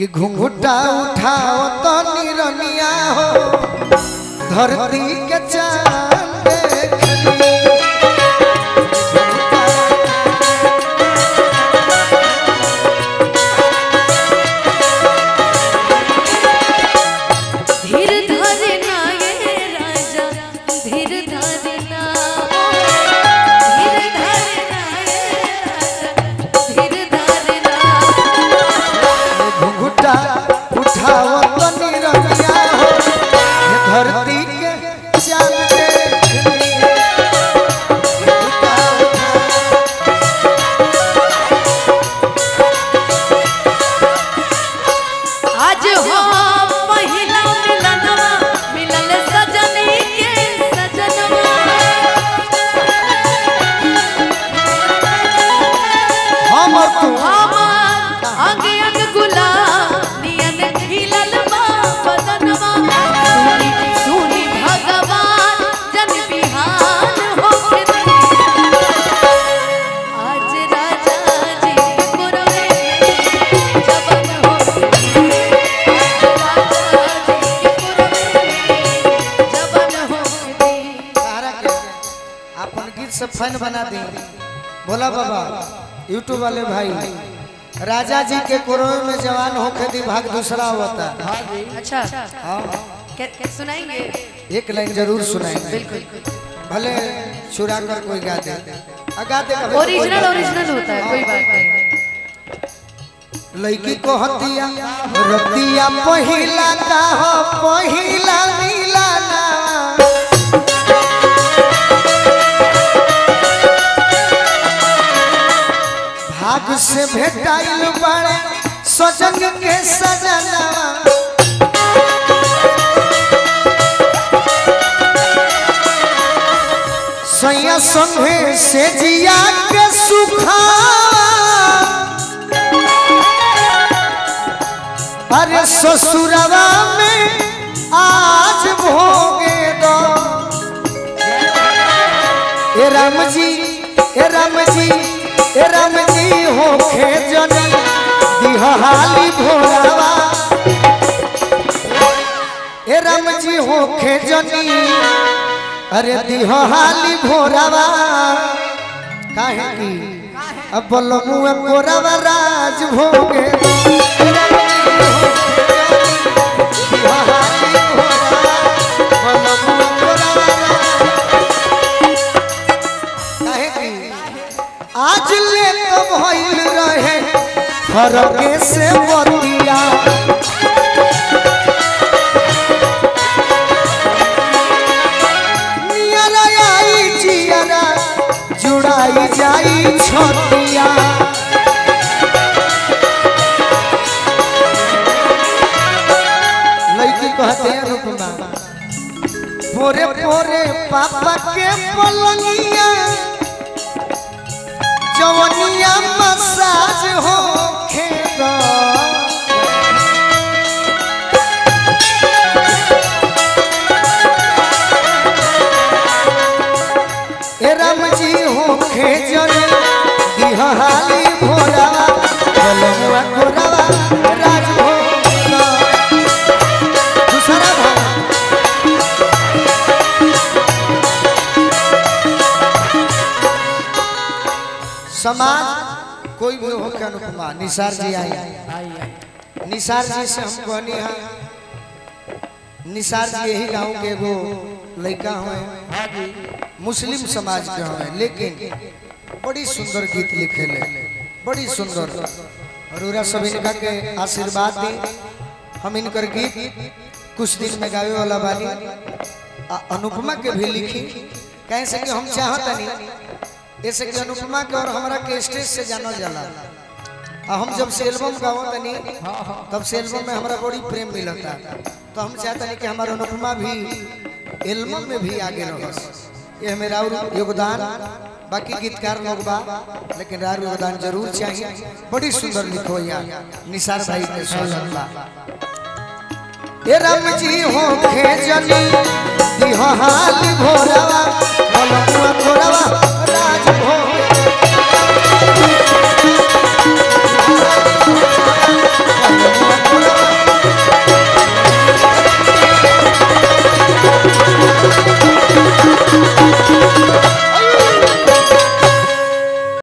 कि घुंघटा उठाओ तो निरनिया हो धरती के चांद फैन बना दी। बोला बाबा यूट्यूब वाले भाई राजा जी के कोरोना में जवान होके दी भाग दूसरा होता। अच्छा हाँ सुनाएंगे, एक लाइन जरूर सुनाएंगे। बिल्कुल भले चुरा कर कोई गा दे, ओरिजिनल ओरिजिनल होता है, कोई बात नहीं। लड़की को हतिया रतिया पहिला का हो पहिला मिलाना भाग से भेटाइल बड़े सजन के सजना सैया संगे से जिया के सुखा अरे ससुरवा में आज भोगे दो। ए राम जी ए राम जी ए राम जी होखे जनी दिहाली भोरावा ए राम जी होखे जनी अरे दिहाली भोरावा काहे की अब बोलमुआ कोरावा राज भोगे आज ले तो भइल रहे फरके से बतिया नियरा आई जियरा जुड़ाई जाई छतिया लड़की कहते हैं रूपमा पोरे पोरे पापा के पलंगिया जवनिया मसाज हो खेदा ए राम जी हो खेजन दिहाली भोरावा बोलमुआ कोरावा राज भोगा दूसरा भाग समाज कोई भी हो के अनुपमा निसार जी आई निसार जी से हम कहनी है निसार जी यही गांव के एगो लड़का हुए मुस्लिम समाज के हुए लेकिन बड़ी सुंदर गीत लिखे ले बड़ी सुंदर अरूरा सब इनका के आशीर्वाद दी हम इनकर गीत कुछ दिन में गावे वाला बानी अनुपमा के भी लिखी कैसे कि हम चाहता नहीं ऐसे कि अनुपमा के और हमरा के स्टेज से जाना जाला हम जब से एल्बम गाओ तनी तब से एल्बम में हमरा बड़ी प्रेम मिलता तो हम चाहते हैं कि हमारा अनुपमा भी एल्बम में भी आगे रहो। ये मेरा योगदान बाकी गीतकार लोग बा लेकिन रार योगदान जरूर चाहिए। बड़ी सुंदर लिखो यार निसार भाई के स्वागत बा। ए राम जी हो खेजनी दिहाली भोरावा बोलमुआ कोरावा राज भो